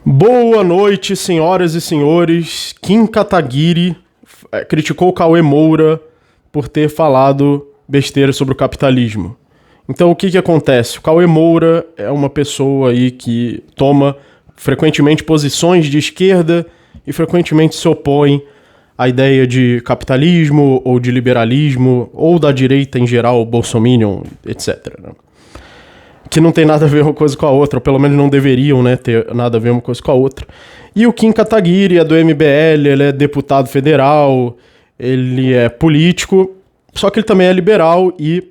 Boa noite, senhoras e senhores. Kim Kataguiri criticou Cauê Moura por ter falado besteira sobre o capitalismo. Então, o que acontece? O Cauê Moura é uma pessoa aí que toma frequentemente posições de esquerda e frequentemente se opõe à ideia de capitalismo ou de liberalismo ou da direita em geral, bolsominion, etc. Que não tem nada a ver uma coisa com a outra, ou pelo menos não deveriam, né, ter nada a ver uma coisa com a outra. E o Kim Kataguiri é do MBL, ele é deputado federal, ele é político, só que ele também é liberal e,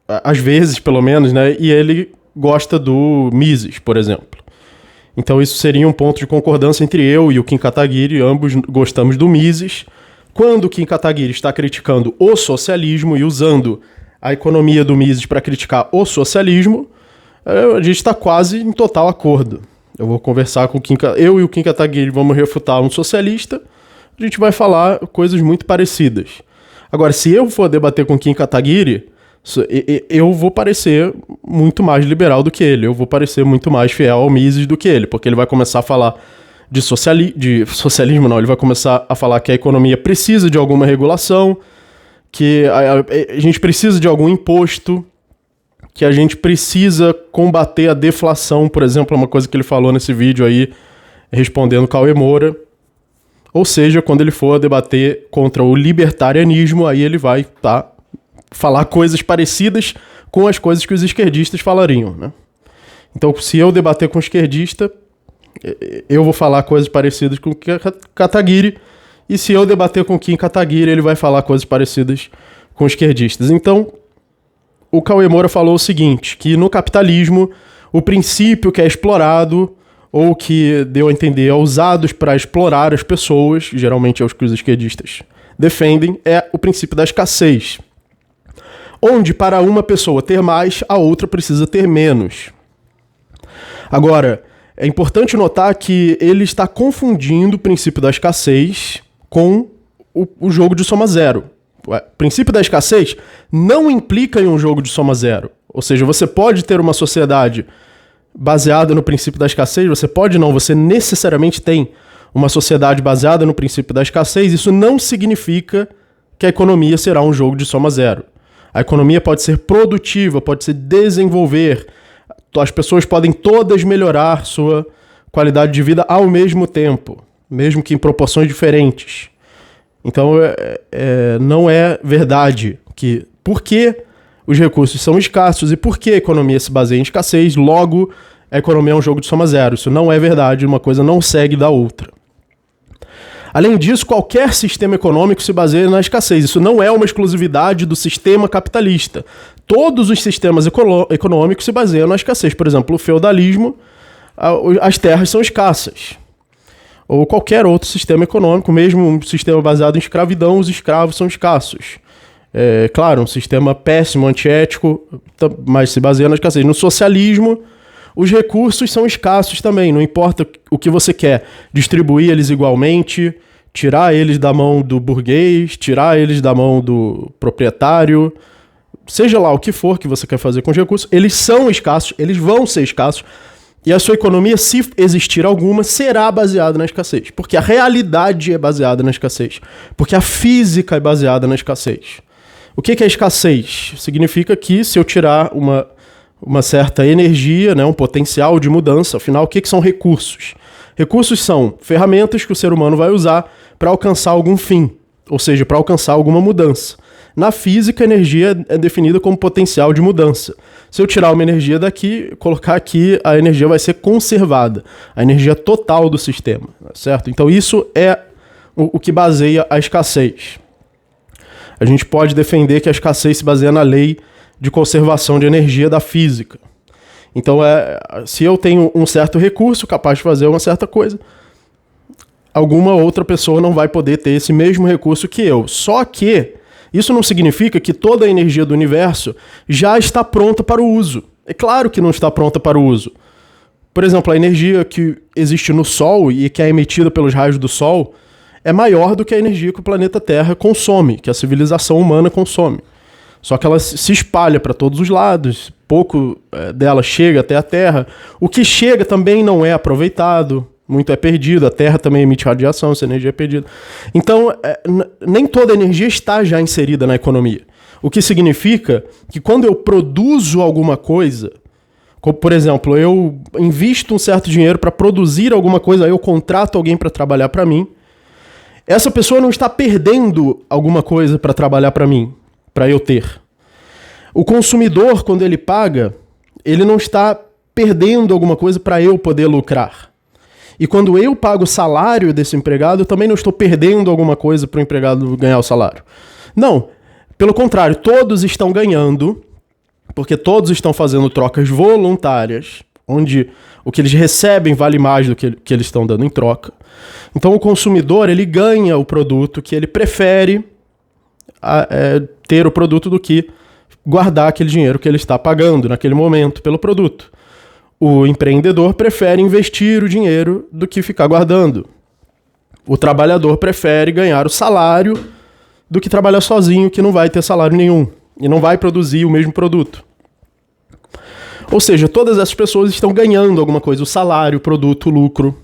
às vezes, pelo menos, né, e ele gosta do Mises, por exemplo. Então isso seria um ponto de concordância entre eu e o Kim Kataguiri, ambos gostamos do Mises. Quando o Kim Kataguiri está criticando o socialismo e usando a economia do Mises para criticar o socialismo, a gente está quase em total acordo. Eu vou conversar com o Kim Kataguiri, eu e o Kim Kataguiri vamos refutar um socialista, a gente vai falar coisas muito parecidas. Agora, se eu for debater com o Kim Kataguiri, eu vou parecer muito mais liberal do que ele, eu vou parecer muito mais fiel ao Mises do que ele, porque ele vai começar a falar de socialismo, não, ele vai começar a falar que a economia precisa de alguma regulação, que a gente precisa de algum imposto, que a gente precisa combater a deflação, por exemplo, é uma coisa que ele falou nesse vídeo aí, respondendo Cauê Moura. Ou seja, quando ele for debater contra o libertarianismo, aí ele vai falar coisas parecidas com as coisas que os esquerdistas falariam, né? Então, se eu debater com o esquerdista, eu vou falar coisas parecidas com o Kim Kataguiri, e se eu debater com o Kim Kataguiri, ele vai falar coisas parecidas com os esquerdistas. Então, o Cauê Moura falou o seguinte, que no capitalismo, o princípio que é explorado, ou que deu a entender, é usados para explorar as pessoas, geralmente é os que os esquerdistas defendem, é o princípio da escassez. Onde para uma pessoa ter mais, a outra precisa ter menos. Agora, é importante notar que ele está confundindo o princípio da escassez com o jogo de soma zero. O princípio da escassez não implica em um jogo de soma zero. Ou seja, você pode ter uma sociedade baseada no princípio da escassez, você necessariamente tem uma sociedade baseada no princípio da escassez, isso não significa que a economia será um jogo de soma zero. A economia pode ser produtiva, pode se desenvolver, as pessoas podem todas melhorar sua qualidade de vida ao mesmo tempo, mesmo que em proporções diferentes. Então, não é verdade que porque os recursos são escassos e porque a economia se baseia em escassez, logo a economia é um jogo de soma zero. Isso não é verdade, uma coisa não segue da outra. Além disso, qualquer sistema econômico se baseia na escassez. Isso não é uma exclusividade do sistema capitalista. Todos os sistemas econômicos se baseiam na escassez. Por exemplo, o feudalismo, as terras são escassas. Ou qualquer outro sistema econômico, mesmo um sistema baseado em escravidão, os escravos são escassos. Claro, um sistema péssimo, antiético, mas se baseia na escassez. No socialismo, os recursos são escassos também, não importa o que você quer. Distribuir eles igualmente, tirar eles da mão do burguês, tirar eles da mão do proprietário, seja lá o que for que você quer fazer com os recursos, eles são escassos, eles vão ser escassos, e a sua economia, se existir alguma, será baseada na escassez. Porque a realidade é baseada na escassez. Porque a física é baseada na escassez. O que é escassez? Significa que se eu tirar uma certa energia, né, um potencial de mudança, afinal, o que são recursos? Recursos são ferramentas que o ser humano vai usar para alcançar algum fim, ou seja, para alcançar alguma mudança. Na física, a energia é definida como potencial de mudança. Se eu tirar uma energia daqui, colocar aqui, a energia vai ser conservada. A energia total do sistema, certo? Então isso é o que baseia a escassez. A gente pode defender que a escassez se baseia na lei de conservação de energia da física. Então, se eu tenho um certo recurso capaz de fazer uma certa coisa, alguma outra pessoa não vai poder ter esse mesmo recurso que eu. Só que isso não significa que toda a energia do universo já está pronta para o uso. É claro que não está pronta para o uso. Por exemplo, a energia que existe no Sol e que é emitida pelos raios do Sol é maior do que a energia que o planeta Terra consome, que a civilização humana consome. Só que ela se espalha para todos os lados, pouco dela chega até a Terra. O que chega também não é aproveitado, muito é perdido, a Terra também emite radiação, essa energia é perdida. Então, nem toda a energia está já inserida na economia. O que significa que quando eu produzo alguma coisa, como, por exemplo, eu invisto um certo dinheiro para produzir alguma coisa, aí eu contrato alguém para trabalhar para mim, essa pessoa não está perdendo alguma coisa para trabalhar para mim, para eu ter. O consumidor, quando ele paga, ele não está perdendo alguma coisa para eu poder lucrar. E quando eu pago o salário desse empregado, eu também não estou perdendo alguma coisa para o empregado ganhar o salário. Não, pelo contrário, todos estão ganhando, porque todos estão fazendo trocas voluntárias, onde o que eles recebem vale mais do que eles estão dando em troca. Então o consumidor, ele ganha o produto que ele prefere ter o produto do que guardar aquele dinheiro que ele está pagando naquele momento pelo produto. O empreendedor prefere investir o dinheiro do que ficar guardando. O trabalhador prefere ganhar o salário do que trabalhar sozinho, que não vai ter salário nenhum e não vai produzir o mesmo produto. Ou seja, todas essas pessoas estão ganhando alguma coisa, o salário, o produto, o lucro.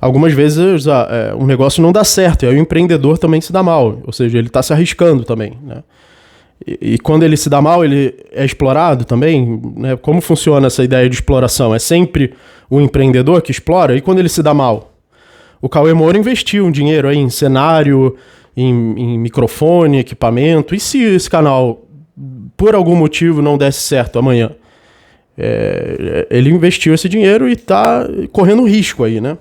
Algumas vezes um negócio não dá certo, e aí o empreendedor também se dá mal, ou seja, ele está se arriscando também, né? E quando ele se dá mal, ele é explorado também, né? Como funciona essa ideia de exploração? É sempre o empreendedor que explora, e quando ele se dá mal? O Cauê Moura investiu um dinheiro aí em cenário, em microfone, equipamento, e se esse canal, por algum motivo, não desse certo amanhã? Ele investiu esse dinheiro e está correndo risco aí, né?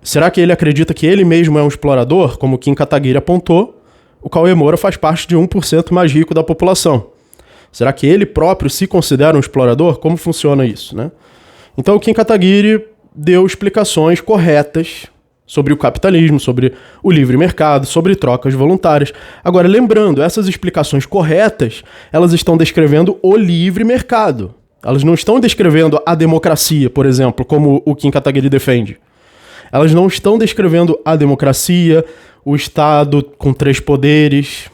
Será que ele acredita que ele mesmo é um explorador, como o Kim Kataguiri apontou? O Cauê Moura faz parte de 1% mais rico da população. Será que ele próprio se considera um explorador? Como funciona isso, né? Então o Kim Kataguiri deu explicações corretas sobre o capitalismo, sobre o livre mercado, sobre trocas voluntárias. Agora, lembrando, essas explicações corretas, elas estão descrevendo o livre mercado. Elas não estão descrevendo a democracia, por exemplo, como o Kim Kataguiri defende. Elas não estão descrevendo a democracia, o Estado com 3 poderes,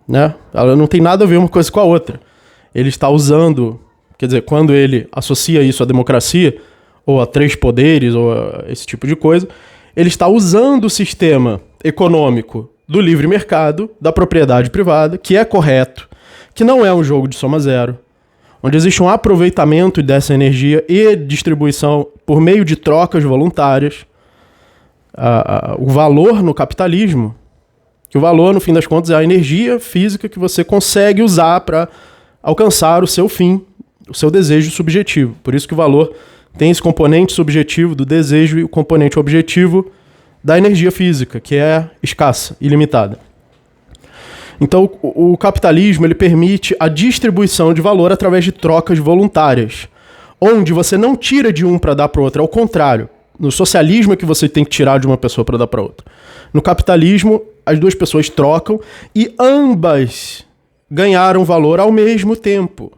né? Ela não tem nada a ver uma coisa com a outra. Ele está usando, quer dizer, quando ele associa isso à democracia, ou a 3 poderes, ou a esse tipo de coisa, ele está usando o sistema econômico do livre mercado, da propriedade privada, que é correto, que não é um jogo de soma zero, onde existe um aproveitamento dessa energia e distribuição por meio de trocas voluntárias. O valor no capitalismo, que o valor, no fim das contas, é a energia física que você consegue usar para alcançar o seu fim, o seu desejo subjetivo. Por isso que o valor tem esse componente subjetivo do desejo e o componente objetivo da energia física, que é escassa, ilimitada. Então, o capitalismo ele permite a distribuição de valor através de trocas voluntárias, onde você não tira de um para dar para o outro, ao contrário. No socialismo é que você tem que tirar de uma pessoa para dar para outra. No capitalismo, as duas pessoas trocam e ambas ganharam valor ao mesmo tempo.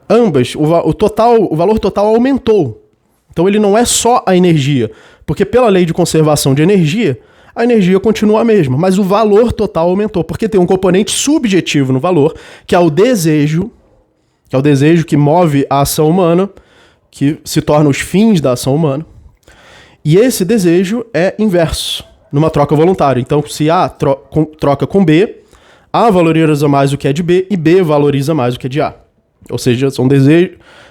Ambas, o valor total aumentou. Então ele não é só a energia, porque pela lei de conservação de energia, a energia continua a mesma, mas o valor total aumentou, porque tem um componente subjetivo no valor, que é o desejo que move a ação humana, que se torna os fins da ação humana. E esse desejo é inverso, numa troca voluntária. Então, se A troca com B, A valoriza mais o que é de B e B valoriza mais o que é de A. Ou seja,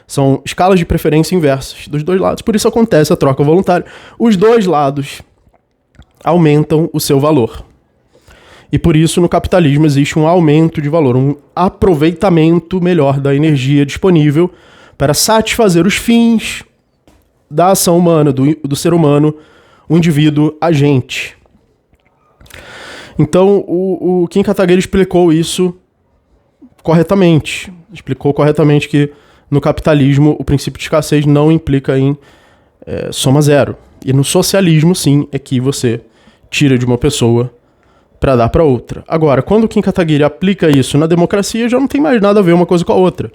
são escalas de preferência inversas dos dois lados. Por isso acontece a troca voluntária. Os dois lados aumentam o seu valor. E por isso no capitalismo existe um aumento de valor, um aproveitamento melhor da energia disponível para satisfazer os fins da ação humana, do ser humano, o indivíduo agente. Então, o Kim Kataguiri explicou isso corretamente. Explicou corretamente que no capitalismo o princípio de escassez não implica em soma zero. E no socialismo, sim, é que você tira de uma pessoa para dar para outra. Agora, quando o Kim Kataguiri aplica isso na democracia, já não tem mais nada a ver uma coisa com a outra.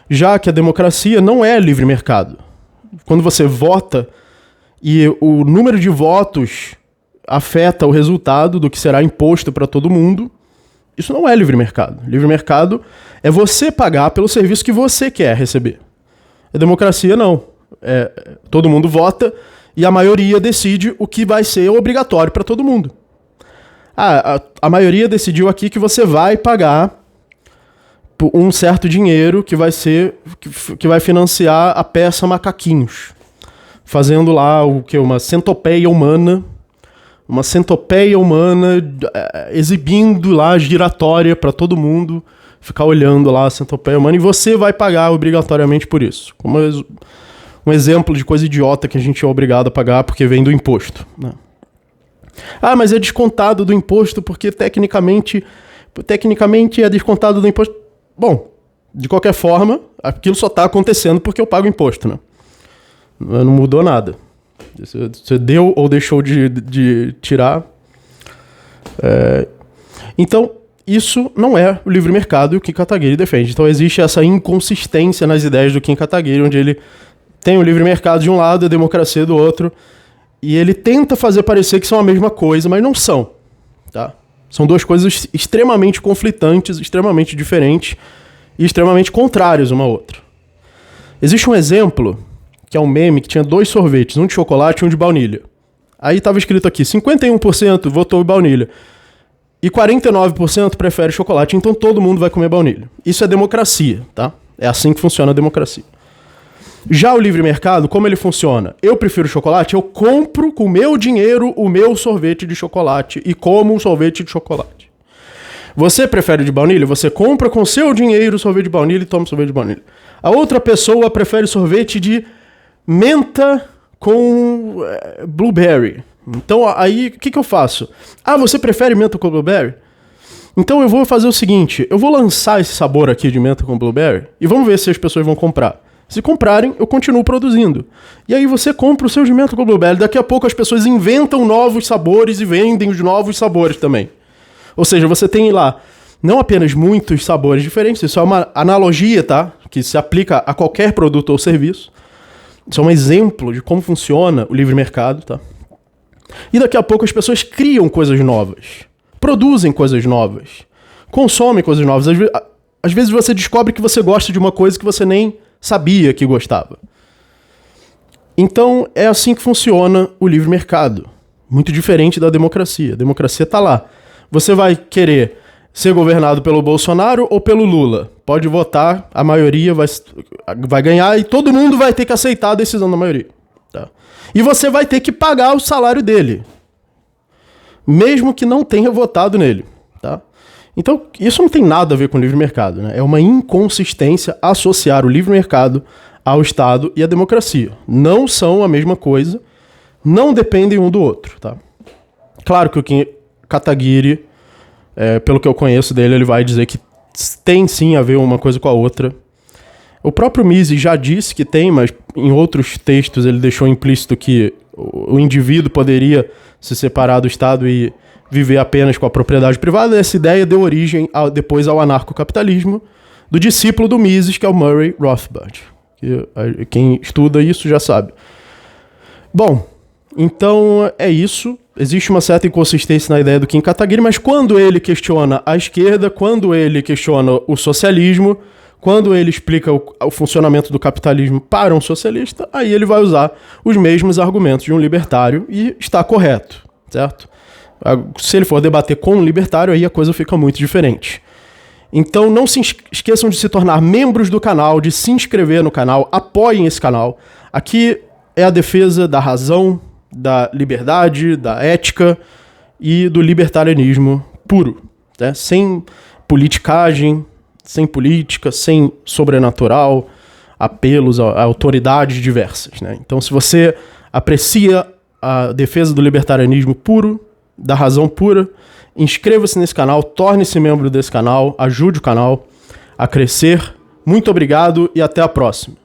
Já que a democracia não é livre mercado. Quando você vota e o número de votos afeta o resultado do que será imposto para todo mundo, isso não é livre mercado. Livre mercado é você pagar pelo serviço que você quer receber. A democracia não. todo mundo vota e a maioria decide o que vai ser obrigatório para todo mundo. A maioria decidiu aqui que você vai pagar um certo dinheiro que vai financiar a peça Macaquinhos, fazendo lá uma centopeia humana, exibindo lá giratória para todo mundo ficar olhando lá a centopeia humana, e você vai pagar obrigatoriamente por isso. Como um exemplo de coisa idiota que a gente é obrigado a pagar porque vem do imposto, né? Mas é descontado do imposto porque tecnicamente é descontado do imposto. Bom, de qualquer forma, aquilo só está acontecendo porque eu pago imposto, né? Não mudou nada. Você deu ou deixou de tirar. Então, isso não é o livre mercado e o Kim Kataguiri defende. Então, existe essa inconsistência nas ideias do Kim Kataguiri, onde ele tem o livre mercado de um lado e a democracia do outro, e ele tenta fazer parecer que são a mesma coisa, mas não são, tá? São duas coisas extremamente conflitantes, extremamente diferentes e extremamente contrárias uma à outra. Existe um exemplo, que é um meme, que tinha 2 sorvetes, um de chocolate e um de baunilha. Aí estava escrito aqui, 51% votou em baunilha e 49% prefere chocolate, então todo mundo vai comer baunilha. Isso é democracia, tá? É assim que funciona a democracia. Já o livre mercado, como ele funciona? Eu prefiro chocolate, eu compro com o meu dinheiro o meu sorvete de chocolate e como um sorvete de chocolate. Você prefere de baunilha? Você compra com o seu dinheiro o sorvete de baunilha e toma sorvete de baunilha. A outra pessoa prefere sorvete de menta com blueberry. Então aí, o que eu faço? Você prefere menta com blueberry? Então eu vou fazer o seguinte, eu vou lançar esse sabor aqui de menta com blueberry e vamos ver se as pessoas vão comprar. Se comprarem, eu continuo produzindo. E aí você compra o seu de menta com blueberry. Daqui a pouco as pessoas inventam novos sabores e vendem os novos sabores também. Ou seja, você tem lá não apenas muitos sabores diferentes, isso é uma analogia, tá? Que se aplica a qualquer produto ou serviço. Isso é um exemplo de como funciona o livre mercado, tá? E daqui a pouco as pessoas criam coisas novas, produzem coisas novas, consomem coisas novas. Às vezes você descobre que você gosta de uma coisa que você nem sabia que gostava. Então é assim que funciona o livre mercado. Muito diferente da democracia. A democracia tá lá. Você vai querer ser governado pelo Bolsonaro ou pelo Lula? Pode votar, a maioria vai ganhar e todo mundo vai ter que aceitar a decisão da maioria. Tá? E você vai ter que pagar o salário dele, mesmo que não tenha votado nele. Tá? Então, isso não tem nada a ver com o livre mercado, né? É uma inconsistência associar o livre mercado ao Estado e à democracia. Não são a mesma coisa, não dependem um do outro, tá? Claro que o Kim Kataguiri, pelo que eu conheço dele, ele vai dizer que tem sim a ver uma coisa com a outra. O próprio Mises já disse que tem, mas em outros textos ele deixou implícito que o indivíduo poderia se separar do Estado e viver apenas com a propriedade privada. Essa ideia deu origem depois ao anarcocapitalismo do discípulo do Mises, que é o Murray Rothbard. Quem estuda isso já sabe. Bom, então é isso. Existe uma certa inconsistência na ideia do Kim Kataguiri, mas quando ele questiona a esquerda, quando ele questiona o socialismo, quando ele explica o funcionamento do capitalismo para um socialista, aí ele vai usar os mesmos argumentos de um libertário e está correto, certo? Se ele for debater com um libertário, aí a coisa fica muito diferente. Então não se esqueçam de se tornar membros do canal, de se inscrever no canal, apoiem esse canal. Aqui é a defesa da razão, da liberdade, da ética e do libertarianismo puro, né? Sem politicagem, sem política, sem sobrenatural, apelos a autoridades diversas, né? Então se você aprecia a defesa do libertarianismo puro, da razão pura, inscreva-se nesse canal, torne-se membro desse canal, ajude o canal a crescer. Muito obrigado e até a próxima.